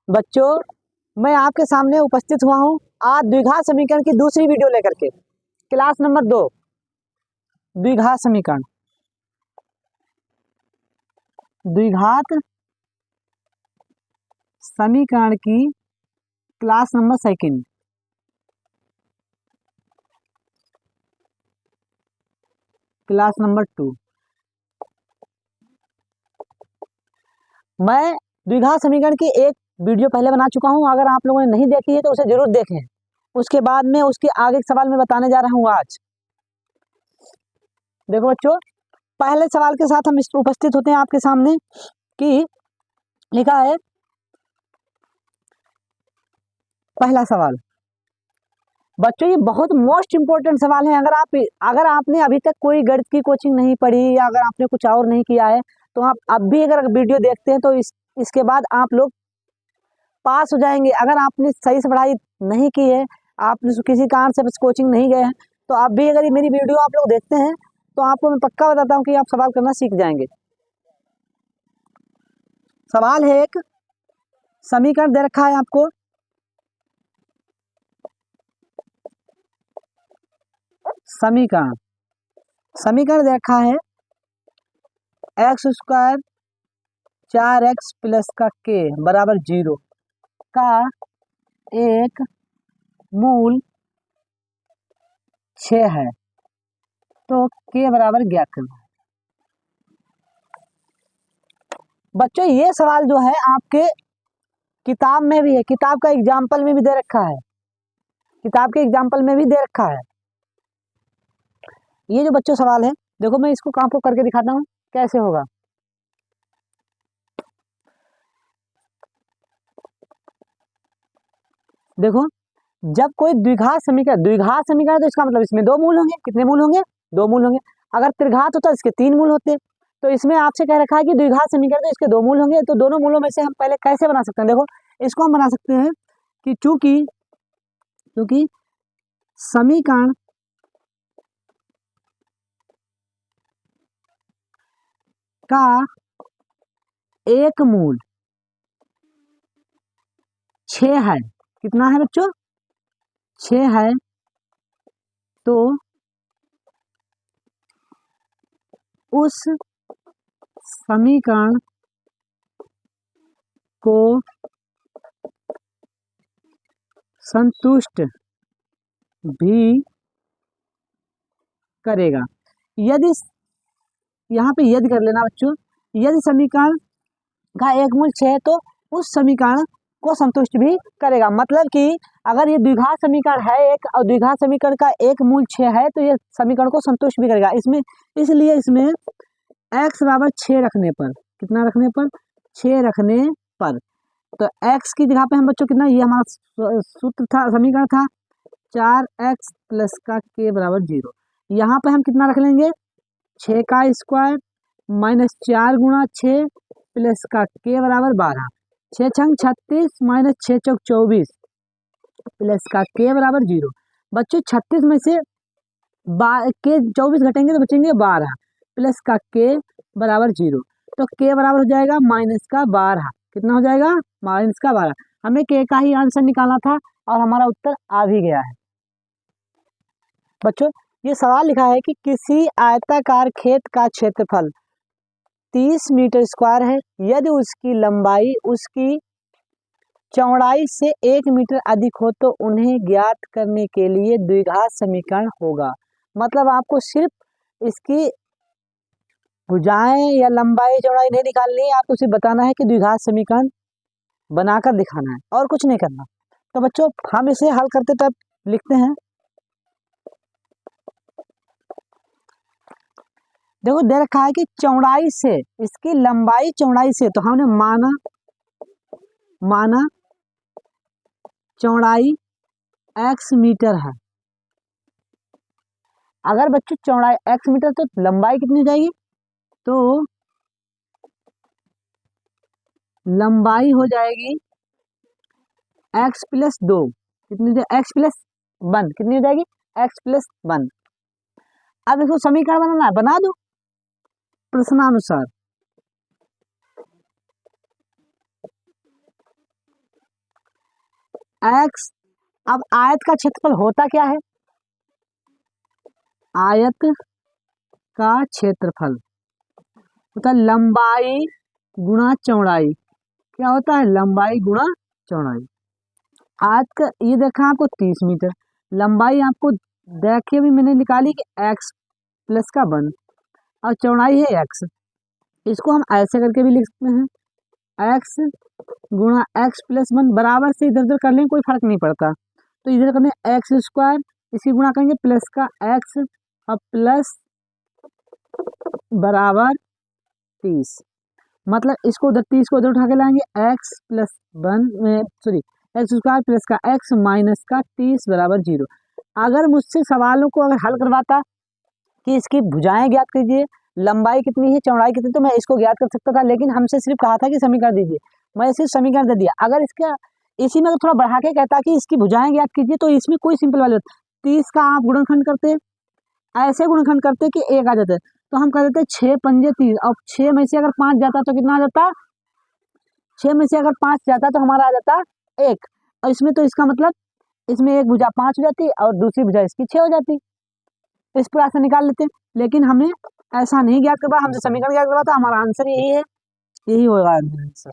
बच्चों, मैं आपके सामने उपस्थित हुआ हूँ आज द्विघात समीकरण की दूसरी वीडियो लेकर के। क्लास नंबर 2 द्विघात समीकरण, द्विघात समीकरण की क्लास नंबर 2, क्लास नंबर 2। मैं द्विघात समीकरण की एक वीडियो पहले बना चुका हूं। अगर आप लोगों ने नहीं देखी है तो उसे जरूर देखें। उसके बाद में उसके आगे के सवाल मैं बताने जा रहा हूं आज। देखो बच्चों, पहले सवाल के साथ हम उपस्थित होते हैं आपके सामने कि लिखा है पहला सवाल। बच्चों, ये बहुत मोस्ट इंपॉर्टेंट सवाल है। अगर आपने अभी तक कोई गणित की कोचिंग नहीं पढ़ी या अगर आपने कुछ और नहीं किया है तो आप अब भी अगर वीडियो देखते हैं तो इसके बाद आप लोग पास हो जाएंगे। अगर आपने सही से पढ़ाई नहीं की है, आपने किसी कारण से बस कोचिंग नहीं गए हैं, तो आप भी अगर मेरी वीडियो आप लोग देखते हैं तो आपको मैं पक्का बताता हूँ कि आप सवाल करना सीख जाएंगे। सवाल है, एक समीकरण दे रखा है आपको। समीकरण दे रखा है एक्स स्क्वायर 4x प्लस का k बराबर 0 का एक मूल 6 है, तो k बराबर ज्ञात करना है। बच्चों, ये सवाल जो है आपके किताब में भी है, किताब का एग्जाम्पल में भी दे रखा है, किताब के एग्जाम्पल में भी दे रखा है। ये जो बच्चों सवाल है, देखो मैं इसको आपको करके दिखाता हूँ कैसे होगा। देखो, जब कोई द्विघात समीकरण तो इसका मतलब इसमें दो मूल होंगे। कितने मूल होंगे? दो मूल होंगे। अगर त्रिघात होता इसके 3 मूल होते। तो इसमें आपसे कह रखा है कि द्विघात समीकरण तो इसके 2 मूल होंगे। तो दोनों मूलों में से हम पहले कैसे बना सकते हैं? देखो, इसको हम बना सकते हैं कि चूंकि समीकरण का एक मूल 6 है। कितना है बच्चों? 6 है। तो उस समीकरण को संतुष्ट भी करेगा। यदि यहाँ पे यदि कर लेना बच्चों, यदि समीकरण का एक मूल 6 है तो उस समीकरण को संतुष्ट भी करेगा। मतलब कि अगर ये द्विघात समीकरण है एक और द्विघात समीकरण का एक मूल 6 है तो ये समीकरण को संतुष्ट भी करेगा। इसलिए इसमें x बराबर 6 रखने पर, कितना रखने पर? 6 रखने पर, तो x की जगह पे हम बच्चों कितना, ये हमारा सूत्र था, समीकरण था 4x प्लस का k बराबर 0। यहाँ पे हम कितना रख लेंगे? 6 का स्क्वायर माइनस 4 गुणा 6 प्लस का k बराबर 12। 6 छंग 36 माइनस 6 चौक 24 प्लस का k बराबर 0। बच्चों, 36 में से के 24 घटेंगे तो बचेंगे 12 प्लस का k बराबर 0। तो k बराबर हो जाएगा माइनस का 12। कितना हो जाएगा? माइनस का 12। हमें k का ही आंसर निकालना था और हमारा उत्तर आ भी गया है। बच्चों, ये सवाल लिखा है कि किसी आयताकार खेत का क्षेत्रफल 30 मीटर स्क्वायर है। यदि उसकी लंबाई उसकी चौड़ाई से 1 मीटर अधिक हो तो उन्हें ज्ञात करने के लिए द्विघात समीकरण होगा। मतलब आपको सिर्फ इसकी भुजाएं या लंबाई चौड़ाई नहीं निकालनी है, आपको सिर्फ बताना है कि द्विघात समीकरण बनाकर दिखाना है और कुछ नहीं करना। तो बच्चों, हम इसे हल करते तब लिखते हैं। देखो, दे रखा है कि चौड़ाई से, इसकी लंबाई चौड़ाई से, तो हमने माना चौड़ाई x मीटर है। अगर बच्चों चौड़ाई x मीटर तो लंबाई कितनी हो जाएगी? तो लंबाई हो जाएगी x प्लस 2। कितनी? x plus 1। कितनी हो जाएगी? x plus 1। अब इसको समीकरण बनाना है, बना दो प्रश्नानुसार। एक्स। अब आयत का क्षेत्रफल होता क्या है, आयत का क्षेत्रफल होता है लंबाई गुणा चौड़ाई। क्या होता है, लंबाई गुणा चौड़ाई। आयत का ये देखा आपको 30 मीटर, लंबाई आपको देखिए भी मैंने निकाली कि x प्लस का 1 और चौड़ाई है x। इसको हम ऐसे करके भी लिख सकते हैं, x गुणा x प्लस 1 बराबर से इधर उधर कर लें कोई फर्क नहीं पड़ता। तो इधर करने एक्स स्क्वायर, इसकी गुणा करेंगे प्लस का x और प्लस बराबर 30। मतलब इसको उधर 30 को उधर उठा के लाएंगे, x plus 1 sorry x square plus का x माइनस का 30 बराबर 0। अगर मुझसे सवालों को अगर हल करवाता कि इसकी भुजाएं ज्ञात कीजिए, लंबाई कितनी है चौड़ाई कितनी, तो मैं इसको ज्ञात कर सकता था, लेकिन हमसे सिर्फ कहा था कि समीकरण दीजिए, मैं सिर्फ समीकरण दे दिया। अगर इसका इसी में थोड़ा बढ़ा के कहता कि इसकी भुजाएं ज्ञात कीजिए, तो इसमें कोई सिंपल वाली 30 का आप गुणनखंड करते, ऐसे गुणनखंड करते कि एक आ जाता है, तो हम कर देते 6 पंजे 30, और 6 में से अगर 5 जाता तो कितना आ जाता, 6 में से अगर 5 जाता तो हमारा आ जाता 1, और इसमें तो इसका मतलब इसमें एक भुजा 5 हो जाती और दूसरी भुजा इसकी 6 हो जाती। इस प्रकार से निकाल लेते, लेकिन हमें ऐसा नहीं ज्ञात करवा, हमसे समीकरण ज्ञात करवा था, हमारा आंसर यही है, यही होगा आंसर।